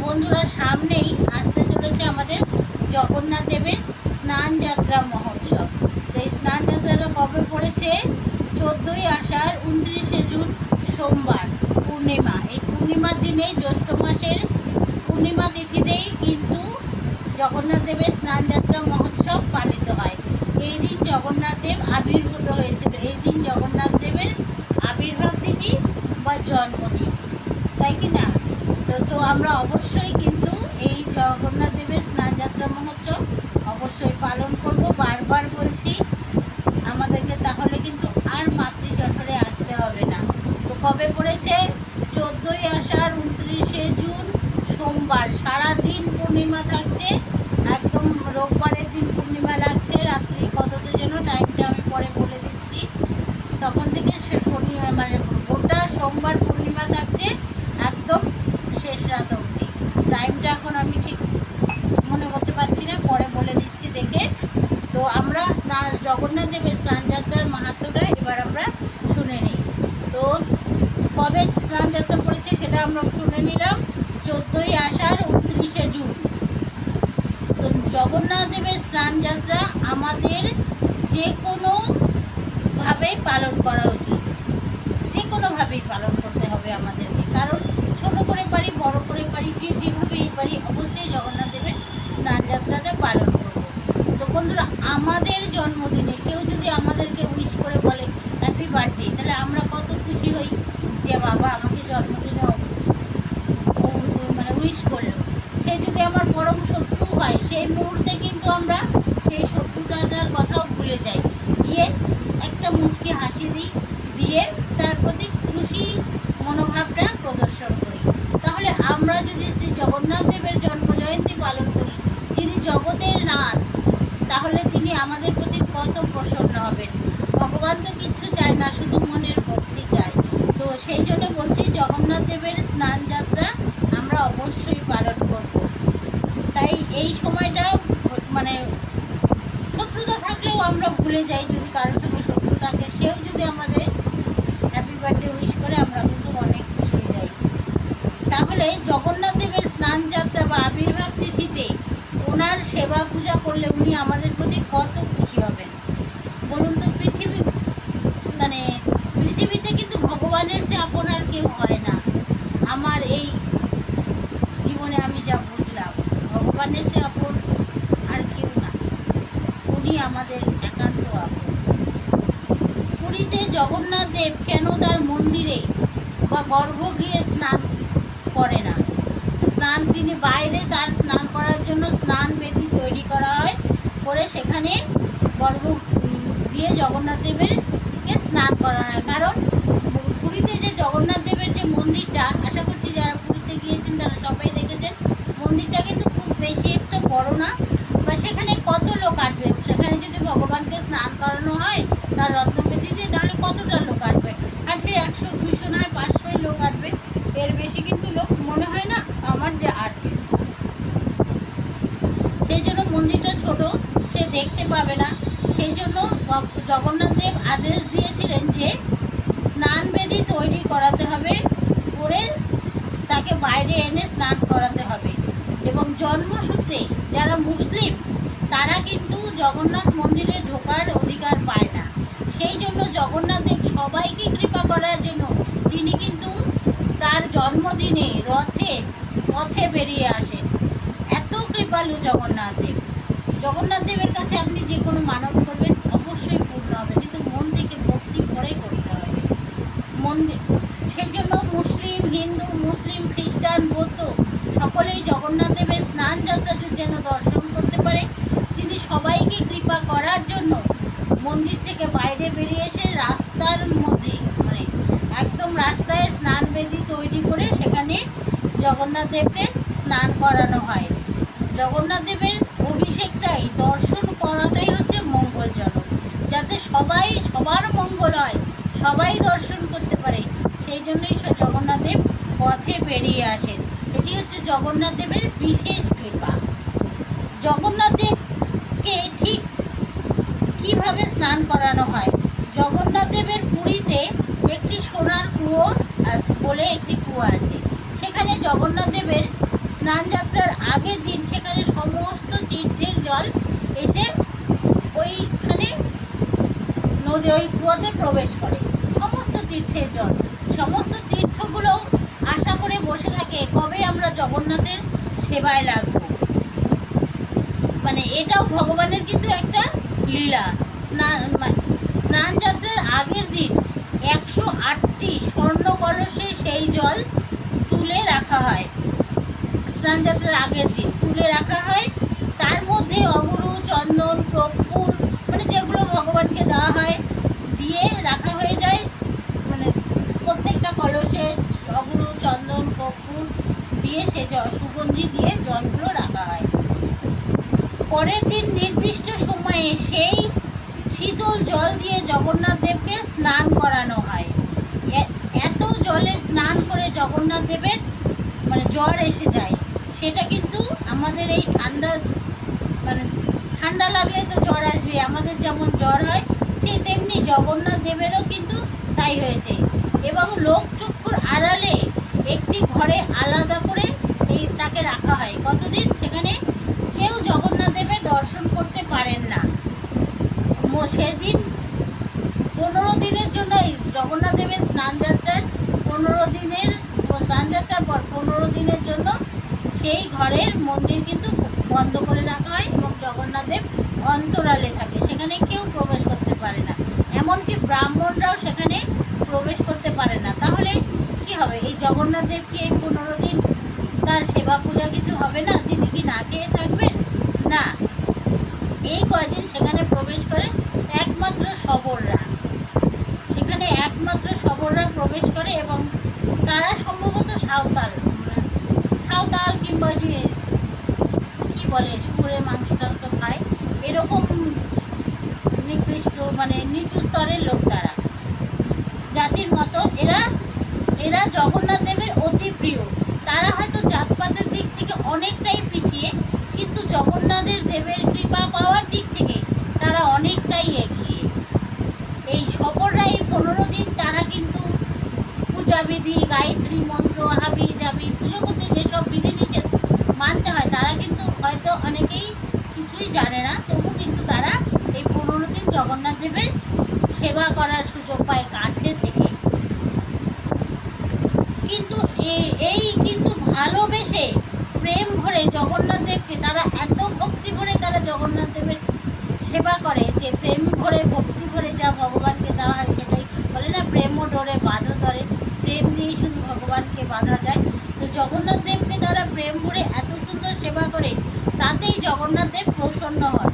বন্ধুরা, সামনেই আসতে চলেছে আমাদের জগন্নাথ দেবের স্নান যাত্রা মহোৎসব। তো এই স্নান যাত্রাটা কবে পড়েছে? 14ই আষাঢ় 29শে জুন সোমবার পূর্ণিমা। এই পূর্ণিমার দিনেই, জ্যৈষ্ঠ মাসের পূর্ণিমা তিথিতেই কিন্তু জগন্নাথ দেবের স্নান যাত্রা মহোৎসব পালিত হয়। এই দিন জগন্নাথ দেব আবির্ভূত হয়েছিল। এই দিন জগন্নাথ দেবের আবির্ভাব তিথি বা জন্মদিন, তাই কি না? তো আমরা অবশ্যই কিন্তু এই জগন্নাথ দেবের স্নান যাত্রা মহোৎসব অবশ্যই পালন করব। বারবার বলছি আমাদেরকে, তাহলে কিন্তু আর মাতৃজঠরে আসতে হবে না। তো কবে পড়েছে? 14ই আষাঢ় 29শে জুন সোমবার। সারাদিন পূর্ণিমা থাকছে, একদম রোববারের দিন পূর্ণিমা লাগছে। রাত্রি কততে যেন, টাইমটা আমি পরে বলে দিচ্ছি। তখন থেকে শনি মানে গোটা সোমবার পূর্ণিমা থাকছে, একদম শেষ রাত অবধি। টাইমটা এখন আমি ঠিক মনে করতে পারছি না, পরে বলে দিচ্ছি দেখে। তো আমরা জগন্নাথ দেবের স্নান যাত্রার মাহাত্ম্যটা এবার আমরা শুনে নিই। তো কবে স্নান যাত্রা পড়েছে সেটা আমরা শুনে নিলাম। 14ই আষাঢ় 29শে জুন। তো জগন্নাথ দেবের স্নান যাত্রা আমাদের যে কোনোভাবেই পালন করা উচিত, যে কোনোভাবেই পালন করতে হবে আমাদেরকে। কারণ ছোট করে পারি, বড় করে পারি, যে যেভাবেই পারি, অবশ্যই জগন্নাথ দেবের স্নান যাত্রাটা পালন করব। তো বন্ধুরা, আমাদের জন্মদিনে কেউ যদি আমাদেরকে উইশ করে বলে হ্যাপি বার্থডে, তাহলে আমরা কত খুশি হই যে বাবা আমাকে জন্মদিনে মানে উইশ করলো। সে যদি আমার পরম শত্রু হয়, সেই মুহূর্তে কিন্তু আমরা সেই শত্রুটার কথাও ভুলে যাই, গিয়ে একটা মুচকি হাসি দিই, দিয়ে তার প্রতি খুশি মনোভাবটা প্রদর্শন করি। তাহলে আমরা যদি শ্রী জগন্নাথ দেবের জন্মজয়ন্তী পালন করি, যিনি জগতের নাথ, তাহলে তিনি আমাদের প্রতি কত প্রসন্ন হবেন। ভগবান তো কিচ্ছু চায় না, শুধু মনের ভক্তি চায়। তো সেই জন্য বলছি, জগন্নাথ দেবের স্নান যাত্রা আমরা অবশ্যই পালন করব। তাই এই সময়টা মানে শত্রুতা থাকলেও আমরা ভুলে যাই। যদি কারোর সঙ্গে শত্রু থাকে, সেও যদি আমাদের হ্যাপি বার্থডে উইশ করে, আমরা কিন্তু অনেক খুশি হয়ে যাই। তাহলে জগন্নাথ দেবের স্নান যাত্রা বা আবির্ভাব তিথিতে ওনার সেবা পূজা করলে উনি আমাদের প্রতি কত খুশি হবেন বলুন তো। পৃথিবীতে কিন্তু ভগবানের চেয়ে আপন আর কেউ হয় না। আমার এই জীবনে আমি যা বুঝলাম, ভগবানের চেয়ে আপন আর কেউ না, উনি আমাদের একান্ত আপন। পুরীতে জগন্নাথ দেব কেন তার মন্দিরে বা গর্ভগৃহে স্নান করে না? তিনি বাইরে তার স্নান করার জন্য স্নান বেদি তৈরি করা হয়, করে সেখানে গর্ভগৃহে জগন্নাথ দেবেরকে স্নান করা হয়। কারণ পুরীতে যে জগন্নাথ দেবের যে মন্দিরটা, আশা করছি যারা পুরীতে গিয়েছেন তারা সবাই দেখেছেন, মন্দিরটা কিন্তু খুব বেশি একটা বড় না। বা সেখানে কত লোক আসবে? সেখানে যদি ভগবানকে স্নান করানো হয় তার রত্নবেদিতে, তাহলে কতটা লোক আসবে? হাঁটলে 100-200 নয় 500 লোক আসবে। এর বেশি কিন্তু লোক মনে হয় না আমার যে আসবে। সেই জন্য মন্দিরটা ছোট, সে দেখতে পাবে না। সেই জন্য জগন্নাথ দেব আদেশ দিয়েছিলেন যে স্নান বেদি তৈরি করাতে হবে, করে তাকে বাইরে এনে স্নান করাতে হবে। এবং জন্মসূত্রে যারা মুসলিম, তারা কিন্তু জগন্নাথ মন্দিরে ঢোকার অধিকার পায় না। সেই জন্য জগন্নাথ দেব সবাইকে কৃপা করার জন্য তিনি কিন্তু তার জন্মদিনে পথে বেরিয়ে আসেন। এত কৃপালু জগন্নাথ দেব। জগন্নাথ দেবের কাছে আপনি যে কোনো মানত করবেন, অবশ্যই পূর্ণ হবে, কিন্তু মন থেকে ভক্তি ভরে করতে হবে। সেই জন্য মুসলিম, হিন্দু, মুসলিম, খ্রিস্টান, বৌদ্ধ সকলেই জগন্নাথ দেবের স্নান যাত্রা যেন দর্শন করতে পারে। তিনি সবাইকে কৃপা করার জন্য মন্দির থেকে বাইরে বেরিয়ে এসে রাস্তার মধ্যে, মানে একদম রাস্তায় স্নান বেদি তৈরি করে সেখানে জগন্নাথ দেবকে স্নান করানো হয়। জগন্নাথ দেবের অভিষেকটাই, দর্শন করাটাই হচ্ছে মঙ্গলজনক, যাতে সবার মঙ্গল হয়, সবাই দর্শন করতে পারে। সেই জন্যই জগন্নাথ দেব পথে বেরিয়ে আসেন। এটি হচ্ছে জগন্নাথ দেবের বিশেষ কৃপা। জগন্নাথ দেবকে ঠিক কিভাবে স্নান করানো হয়? জগন্নাথ দেবের পুরীতে একটি সোনার কুয়ো বলে একটি কুয়ো আছে। সেখানে জগন্নাথ দেবের স্নান যাত্রার আগের দিন সেখানে সমস্ত তীর্থের জল এসে ওইখানে নদী ওই কুয়োতে প্রবেশ করে। সমস্ত তীর্থের জল, সমস্ত তীর্থগুলো আশা করে বসে থাকে কবে আমরা জগন্নাথের সেবায় লাগবো। মানে এটাও ভগবানের কিন্তু একটা লীলা। স্নান যাত্রার আগের দিন 108টি স্বর্ণ কলসে সেই জল তুলে রাখা হয়। স্নান যাত্রার আগের দিন তুলে রাখা হয়। তার মধ্যে অগুরু, চন্দন, কর্পূর মানে যেগুলো ভগবানকে দেওয়া হয় দিয়ে রাখা হয়ে যায়। মানে প্রত্যেকটা কলসে অগুরু, চন্দন, কর্পূর দিয়ে সে সুগন্ধি দিয়ে জলগুলো রাখা হয়। পরের দিন নির্দিষ্ট সময়ে সেই শীতল জল দিয়ে জগন্নাথ দেবকে স্নান করানো হয়। এত জলে স্নান করে জগন্নাথ দেবের মানে জ্বর এসে যায়। সেটা কিন্তু আমাদের এই ঠান্ডা লাগলে তো জ্বর আসবে, আমাদের যেমন জ্বর হয় ঠিক তেমনি জগন্নাথ দেবেরও কিন্তু তাই হয়েছে। এবং লোকচক্ষুর আড়ালে একটি ঘরে আলাদা করে তাকে রাখা হয়। কতদিন? সেখানে কেউ জগন্নাথ দেবের দর্শন করতে পারেন না। সেদিন 15 দিনের জন্য জগন্নাথ দেবের স্নানযাত্রার 15 দিনের স্নানযাত্রার পর 15 দিনের জন্য সেই ঘরের মন্দির কিন্তু বন্ধ করে রাখা হয় এবং জগন্নাথ দেব অন্তরালে থাকে, সেখানে কেউ প্রবেশ করতে পারে না। এমনকি ব্রাহ্মণরাও সেখানে প্রবেশ করতে পারে না। তাহলে কি হবে? এই জগন্নাথ দেব কি এই 15 দিন তার সেবা পূজা কিছু হবে না? তিনি কি না খেয়ে থাকবেন? না, এই কয়দিন সেখানে প্রবেশ করে একমাত্র শবররা। সেখানে একমাত্র শবররা প্রবেশ করে এবং তারা সম্ভবত সাঁওতাল কিংবা যে কী বলে শুয়োরের মাংস টাংস খায়, এরকম নিকৃষ্ট মানে নিচু স্তরের লোক তারা জাতির মতো। এরা জগন্নাথ দেবের অতি প্রিয়। তারা হয়তো জাতপাতের দিক থেকে অনেকটাই পিছিয়ে, কিন্তু জগন্নাথের দেবের কৃপা পাওয়ার দিক থেকে তারা অনেকটাই এগিয়ে। এই শবররা এই 15 দিন তারা কিন্তু পূজাবিধি, গায়ত্রী মন্ত্র, হাবি জাবি পুজো করতে যেসব বিধিনিষেধ মানতে হয় তারা কিন্তু হয়তো অনেকেই কিছুই জানে না, তবু কিন্তু তারা এই 15 দিন জগন্নাথ দেবের সেবা করার সুযোগ পায় কাছে থেকে। কিন্তু এই কিন্তু ভালোবেসে প্রেম ভরে জগন্নাথ দেবকে তারা এত ভক্তি ভরে তারা জগন্নাথ দেবের সেবা করে যে প্রেম ভরে ভক্তি ভরে যা ভগবানকে দেওয়া হয় সেটাই বলে না, প্রেমও ডোরে বাঁধো ধরে। প্রেম দিয়েই শুধু ভগবানকে বাঁধা যায়। তো জগন্নাথ দেবকে তারা প্রেম ভরে এত সুন্দর সেবা করে, তাতেই জগন্নাথ দেব প্রসন্ন হন।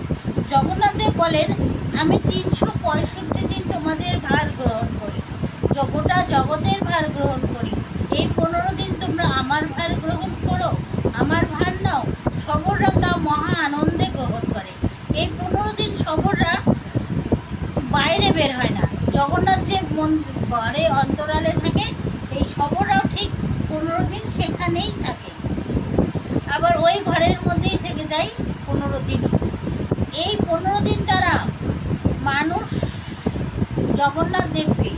জগন্নাথ দেব বলেন, আমি 365 দিন তোমাদের ভার গ্রহণ করি, গোটা জগতের ভার গ্রহণ করি। এই 15 দিন তোমরা আমার ভার গ্রহণ করো, আমার ভার নাও। শবররা তা মহা আনন্দে গ্রহণ করে। এই 15 দিন শবররা বাইরে বের হয় না। জগন্নাথ যে ঘরে অন্তরালে থাকে, এই শবররাও ঠিক 15 দিন সেখানেই থাকে, আবার ওই ঘরের মধ্যেই থেকে যায় 15 দিন। এই 15 দিন তারা মানুষ জগন্নাথ দেবকে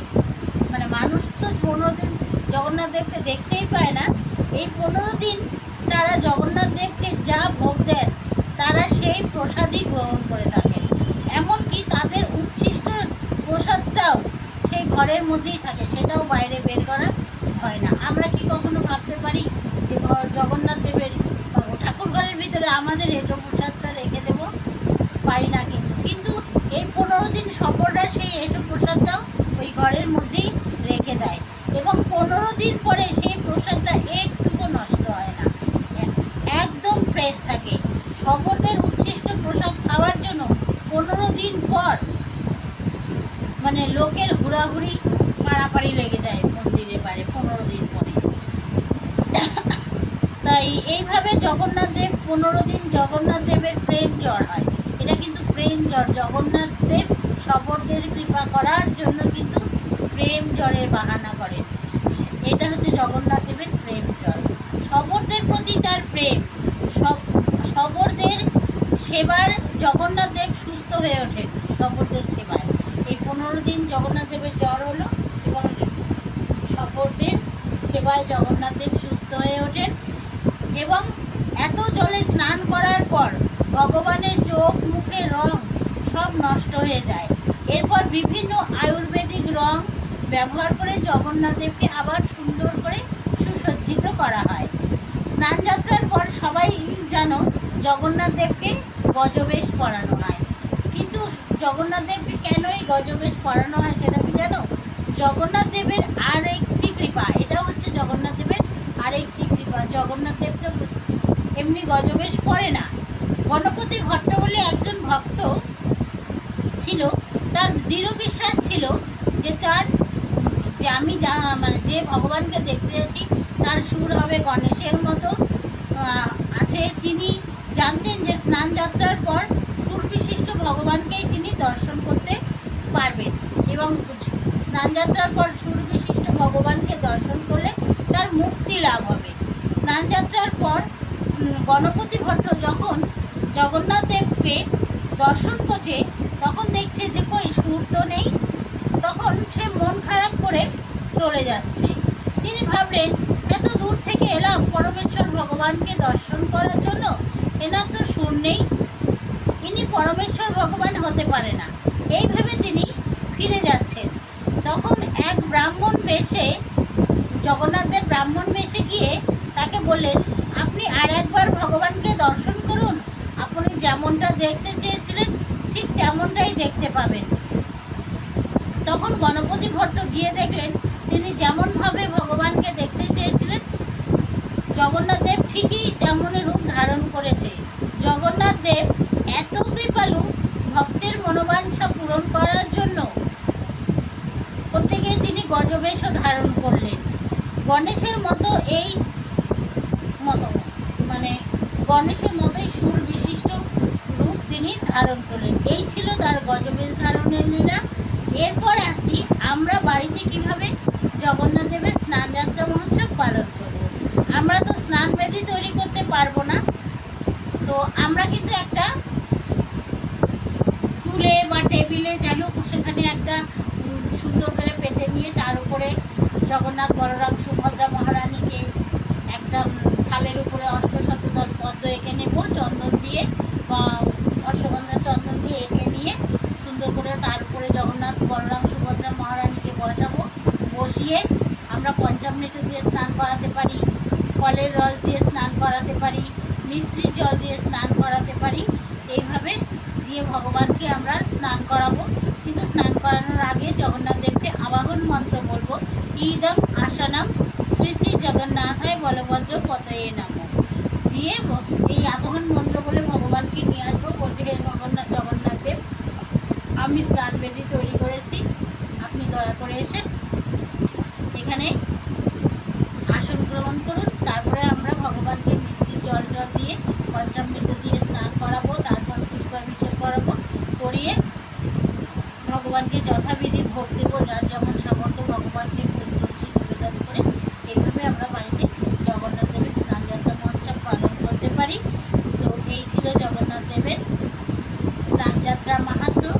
মানে মানুষ তো 15 দিন জগন্নাথ দেবকে দেখতেই পায় না। এই 15 দিন তারা জগন্নাথ দেবকে যা ভোগ দেন তারা সেই প্রসাদই গ্রহণ করে থাকেন। এমনকি তাদের উচ্ছিষ্ট প্রসাদটাও সেই ঘরের মধ্যেই থাকে, সেটাও বাইরে বের করা হয় না। আমরা কি কখনো ভাবতে পারি যে জগন্নাথ দেবের ঠাকুর ঘরের ভিতরে আমাদের এঁটো প্রসাদটা রেখে দেবো? পারি না। কিন্তু এই 15 দিন শবররা সেই এঁটো প্রসাদটাও ওই ঘরের মধ্যেই রেখে দেয় এবং 15 দিন পরে সেই প্রসাদটা একটুকু নষ্ট হয় না, একদম ফ্রেশ থাকে। শবরদের উচ্ছিষ্ট প্রসাদ খাওয়ার জন্য 15 দিন পর মানে লোকের হুড়াহুড়ি পাড়াপাড়ি লেগে যায় মন্দিরের বাইরে 15 দিন পরে। তাই এইভাবে জগন্নাথ দেব 15 দিন জগন্নাথ দেবের প্রেম জ্বর হয়। এটা কিন্তু প্রেম জ্বর, জগন্নাথ দেব শবরদের কৃপা করার জন্য কিন্তু প্রেম জ্বরের বাহানা করেন। এটা হচ্ছে জগন্নাথ দেবের প্রেম জ্বর, শবরদের প্রতি তার প্রেম। শবরদের সেবার জগন্নাথ দেব সুস্থ হয়ে ওঠেন শবরদের সেবায়। এই 15 দিন জগন্নাথ দেবের জ্বর হলো এবং শবরদের সেবায় জগন্নাথ দেব সুস্থ হয়ে ওঠেন এবং এত জলে স্নান করার পর ভগবানের চোখ মুখে রং সব নষ্ট হয়ে যায়। এরপর বিভিন্ন আয়ুর্বেদিক রং ব্যবহার করে জগন্নাথ দেবকে আবার সুন্দর করে সুসজ্জিত করা হয়। স্নানযাত্রার পর সবাই জানো জগন্নাথ দেবকে গজবেশ পরানো হয়। কিন্তু জগন্নাথ দেবকে কেন এই গজবেশ পরানো হয় সেটা কি জানো? জগন্নাথ দেবের আর একটি কৃপা, এটা হচ্ছে জগন্নাথ দেবের আরেকটি কৃপা। জগন্নাথ দেব তো এমনি গজবেশ পড়ে না। গণপতি ভট্ট বলে একজন ভক্ত ছিল, তার দৃঢ় বিশ্বাস ছিল যে আমি মানে যে ভগবানকে দেখতে যাচ্ছি তার সুর হবে গণেশের মতো আছে। তিনি জানতেন যে স্নান যাত্রার পর সুর বিশিষ্ট ভগবানকেই তিনি দর্শন করতে পারবেন এবং স্নান যাত্রার পর সুর বিশিষ্ট ভগবানকে দর্শন করলে তার মুক্তি লাভ হবে। স্নান যাত্রার পর গণপতি ভট্ট যখন জগন্নাথ দেবকে দর্শন করছে তখন দেখছে যে কই সুর তো নেই। তখন সে মন খারাপ করে চলে যাচ্ছে। তিনি ভাবলেন এত দূর থেকে এলাম পরমেশ্বর ভগবানকে দর্শন করার জন্য, এনার তো সুর নেই, ইনি পরমেশ্বর ভগবান হতে পারে না। এই ভেবে তিনি ফিরে যাচ্ছেন। তখন এক ব্রাহ্মণ বেশে জগন্নাথের ব্রাহ্মণ বেশে গিয়ে তাকে বললেন, আপনি আর একবার ভগবানকে দর্শন করুন, আপনি যেমনটা দেখতে চেয়েছিলেন ঠিক তেমনটাই দেখতে পাবেন। তখন গণপতি ভট্ট গিয়ে দেখলেন তিনি যেমনভাবে ভগবানকে দেখতে চেয়েছিলেন জগন্নাথ দেব ঠিকই তেমনই রূপ ধারণ করেছে। জগন্নাথ দেব এত কৃপালু, ভক্তের মনোবাঞ্ছা পূরণ করার জন্য করতে গিয়ে তিনি গজবেশও ধারণ করলেন। গণেশের মতো মানে গণেশের মতোই সুর বিশিষ্ট রূপ তিনি ধারণ করলেন। এই ছিল তার গজবেশ ধারণের লীলা। এরপর আসি আমরা বাড়িতে কিভাবে জগন্নাথ দেবের স্নান যাত্রা মহোৎসব পালন করব। আমরা তো স্নান বেদি তৈরি করতে পারবো না, তো আমরা কিন্তু একটা টুলে বা টেবিলে যাই হোক সেখানে একটা সুন্দর করে পেতে নিয়ে তার উপরে জগন্নাথ বলরাম সুভদ্রা মহারানীকে একটা থালের উপরে অষ্টশতদল পদ্ম এঁকে নেব, চন্দন দিয়ে বা অশ্বগন্ধা চন্দন দিয়ে এঁকে নিয়ে সুন্দর করে তার উপরে জগন্নাথ বলরাম সুভদ্রা মহারানীকে বসাবো। বসিয়ে আমরা পঞ্চামৃত দিয়ে স্নান করাতে পারি, ফলের রস দিয়ে স্নান করাতে পারি, মিশ্রির জল দিয়ে স্নান করাতে পারি। এইভাবে দিয়ে ভগবানকে আমরা স্নান করাবো। কিন্তু স্নান করানোর আগে জগন্নাথ দেবকে আবাহন মন্ত্র বলবো, ইদং আসানাম শ্রী শ্রী জগন্নাথায় বলভদ্র পতয়ে নমঃ দিয়ে এই আবাহন মন্ত্র বলে ভগবানকে নিয়ে আসবো। বলতে হে জগন্নাথ দেব, আমি স্নান বেদি তৈরি করেছি, আপনি দয়া করে এসে এখানে আসন গ্রহণ করুন। তারপরে আমরা ভগবানকে মিষ্টির জল দিয়ে পঞ্চামৃত দিয়ে স্নান করাবো, তারপর পুষ্পাভিষেক করাবো, করিয়ে ভগবানকে যথাবিধি ভোগ দেবো, যার যেমন সামর্থ্য ভগবানকে ফুল তুলসী নিবেদন করে। এইভাবে আমরা বাড়িতে জগন্নাথ দেবের স্নান যাত্রা মহোৎসব পালন করতে পারি। তো এই ছিল জগন্নাথ দেবের স্নান যাত্রার মাহাত্ম্য।